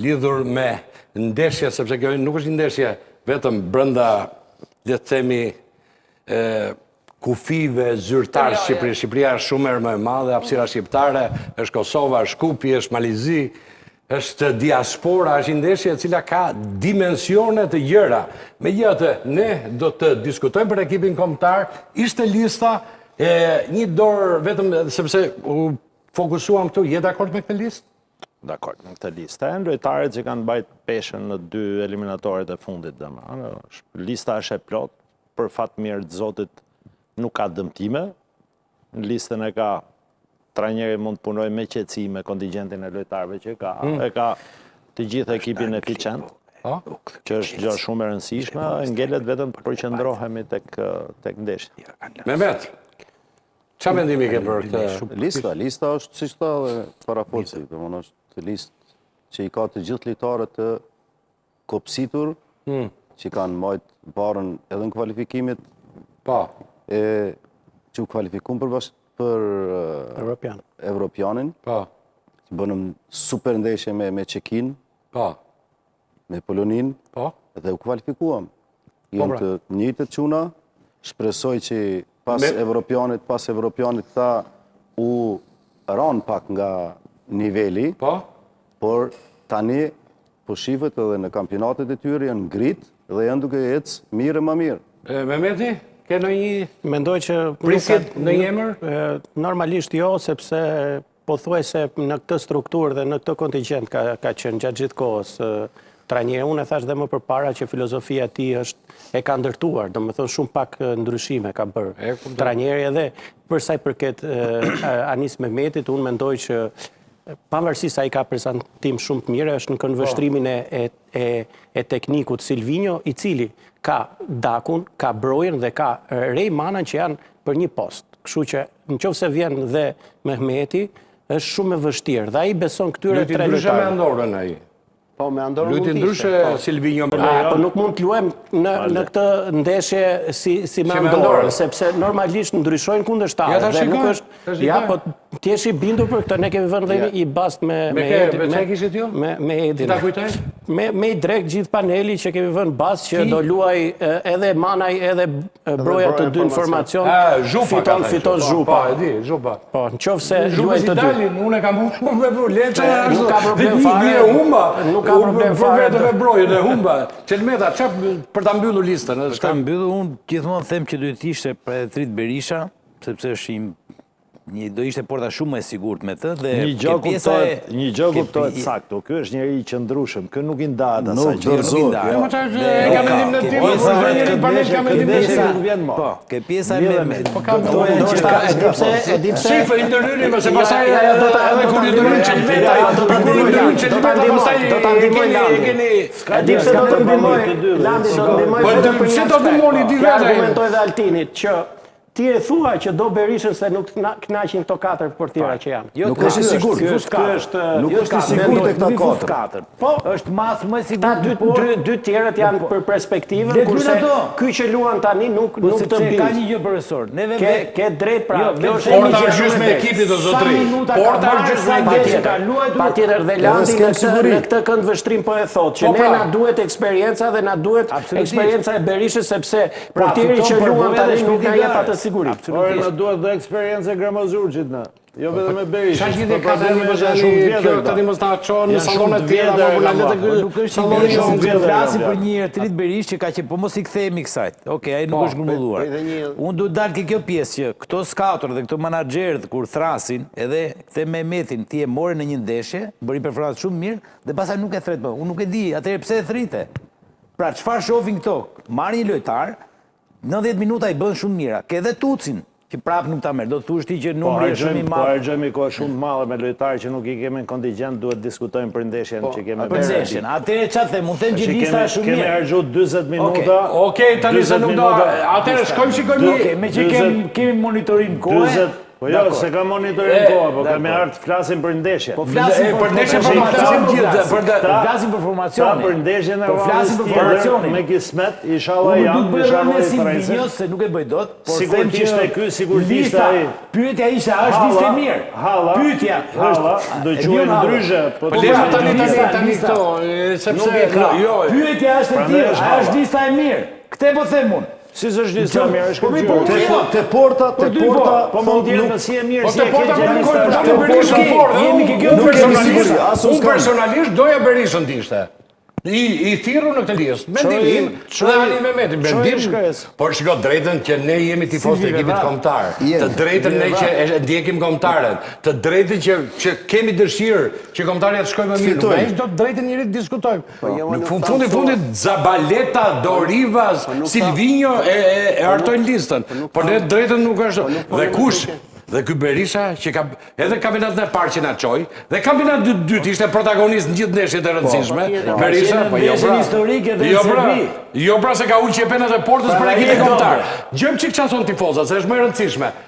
lidhur me ndeshje, sepse kjo nuk është ndeshje vetëm brenda, le të themi, kufive zyrtar Shqipëri. Shqipëria është shumë herë më e madhe, hapësira shqiptare, është Kosova, është Shkupi, është Malizi, është diaspora, është ndeshje e cila ka dimensione të gjëra. Megjithatë, ne do të diskutojmë për ekipin kombëtar. Ishte lista një dorë vetëm sepse u fokusuam këtu. Je dakord me këtë listë? Dakord me këtë listë. Janë lojtarët që kanë mbajt peshën në 2 eliminatorët e fundit. Lista është e plot, për fat mirë të Zotit nuk ka dëmtime. Në listën e ka trajneri mund të punoj me qetësi me kontingjentin e lojtarëve që ka. E ka të gjithë ekipin eficient, që është gjë shumë e rëndësishme, ngelet vetëm të përqendrohemi tek ndeshja. Mehmet, çfarë mendimi ke për këtë? Lista është siç tha parafolsi, domethënë është listë që i ka të gjithë lojtarët të kopsitur, që kanë marrë barën edhe në kualifikimet, që u kualifikuan për Evropianin, që bënëm super ndeshje me Çekin, me Polonin, dhe u kualifikuam. Jënë të njëjtët çuna, shpresoj që pas Evropianit ta u ran pak nga niveli, por tani po shihet edhe në kampionatet e tyre janë ngrit dhe janë duke ecë mirë e më mirë. Mehmeti? Ke në një... Mendoj që... Prisit në një emër? Normalisht jo, sepse pothuajse në këtë strukturë dhe në këtë kontingent ka qenë gjatë gjithë kohës trajneri. Unë e thash dhe më përpara që filozofia e tij e ka ndërtuar, domethënë shumë pak ndryshime ka bërë trajneri edhe për sa i përket Anis Mehmetit, unë mendoj që pavarësisht se ai ka prezantim shumë të mirë, është në këndvështrimin e teknikut Silvinho, i cili ka Dakun, ka Brojën dhe ka Rejmanan që janë për një post. Kështu që nëse vjen dhe Mehmeti, është shumë e vështirë. Dhe ai beson këtyre 3 lojtarëve. Luti ndryshe me Andorrën ai. Po, me Andorrën luti ndryshe Silvinho. Po nuk mund të luajmë në këtë ndeshje si me Andorrën, sepse normalisht ndryshojnë kundërshtarët. Dhe nuk është... Ja, po t'jesh i bindur për këtë, ne kemi vënë dhe i bast me Edin. Me çfarë kishit ju? Me Edin. Ti ta kujtoj? Me i drejt gjithë paneli që kemi vënë bast që do luaj edhe Manaj edhe Broja të dy informacion. Fiton Zhupa. E di, Zhupa. Po, nëse luaj të dy. Unë kam humbur me Bruleça. Nuk ka problem fare. Nuk ka problem fare. Vetëm me Brojën e humba. Çelmeta, çfarë për ta mbyllur listën? Për ta mbyllur, unë gjithmonë them që duhet ishte për Trit Berisha, sepse është do ishte porta shumë e sigurt me të dhe një gjë kuptohet saktë. Ky është njeri i qëndrueshëm, ky nuk i ndahet asaj. Nuk dorëzohet. Po çfarë ka mendim në tim? Njëri panel ka mendim në Po, ke pjesa me po ka e di pse shifë internyri më se pastaj do ta edhe kur i ndryrin Çelmeta, do ta ndihmoj keni e di pse do të ndihmoj Landi do të ndihmoj. Po çfarë do të ndihmoni di vetë? Argumentoj dhe Altinit që ti e thua që do Berishën se nuk kënaqin këto 4 portiera që janë. Nuk është i sigurt. Nuk është i sigurt e këta 4. Po, është mas më i sigurt. Dy tjerët janë për perspektivën, kurse ky që luan tani nuk të mbi. Ka një gjë profesor. Ke drejt pra. Porta është gjysmë me ekipit o zotri. Porta është gjysmë me ekipit. Patjetër dhe Landi në këtë këndvështrim po e thotë që ne na duhet eksperjenca dhe na duhet eksperjenca e Berishës sepse portieri që luan tani nuk na jep atë sigurisht. Por na duhet dhe eksperiencë e Gramazurgjit na. Jo vetëm me Berishën. Çfarë gjithë ka tani më shumë vjetër, tani mos ta çon në sallonet e tjera, nuk është salloni shumë. Flasim për një Trit Berish që ka që po mos i kthehemi kësaj. Okej, ai nuk është grumbulluar. Unë do të dal ke kjo pjesë që këto scouter dhe këto menaxherët kur thrasin, edhe kthe Mehmetin ti e morën në një ndeshje, bëri performancë shumë mirë dhe pastaj nuk e thret më. Unë nuk e di, atëherë pse e thrite? Pra çfarë shohin këto? Marrin një lojtar 90 minuta i bën shumë mira. Ke edhe Tucin, që prap nuk ta merr. Do të thush ti që numri është shumë i madh. Po harxojmë kohë shumë të madhe me lojtarë që nuk i kemi në kontingjent, duhet diskutojmë për ndeshjen që kemi. Për ndeshjen. Atëherë çfarë them? Unë them që lista është shumë mirë. Kemi harxuar 40 minuta. Okej, tani se nuk do. Atëherë shkojmë shikojmë. Okej, me që kemi monitorim kohë. Po jo, se ka monitorin koha, po ka me artë flasin për ndeshje. Po flasim për ndeshje për flasim për formacionin. Ta për ndeshje në flasim për formacionin. me kismet, inshallah janë, inshallah i Francës. Unë se nuk e bëj dot, por Sigur them t'ishte që ky, sigur t'ishte ai. Pyetja ishte, a është listë e mirë? Pyetja do quhen ndryshe, po Po lista tani këto, sepse pyetja është e tillë, a është lista e mirë? Këtë po them unë. Si s'është lista e mirë, është kjo. Te porta, Po mund t'jenë në si e mirë, Po si të e porta keqe me lista. Nikol Berishën fort. Jemi ke kjo personalisht. Unë personalisht doja Berishën t'ishte. I thirru në këtë listë. Mendim im, dhe Ali Mehmeti, mendim. Por shiko drejtën që ne jemi tifos të ekipit kombëtar. Të drejtën ne që e ndjekim kombëtarët. Të drejtën që kemi dëshirë që kombëtarët të shkojmë më mirë. Nuk ai do të drejtën njëri të diskutojmë. Në fundit Zabaleta, Dorivas, Silvinho e hartojnë listën. Por ne drejtën nuk është. Dhe kush? Dhe ky Berisha që ka edhe kampionatin e parë që na çoi, dhe kampionati i dytë ishte protagonist në gjithë ndeshjet e rëndësishme. Berisha, po jo pra. Historike dhe Jo pra. Jo pra se ka ulë qepenat e portës për ekipin kombëtar. Gjëm çik çfarë thon tifozat, se është më e rëndësishme.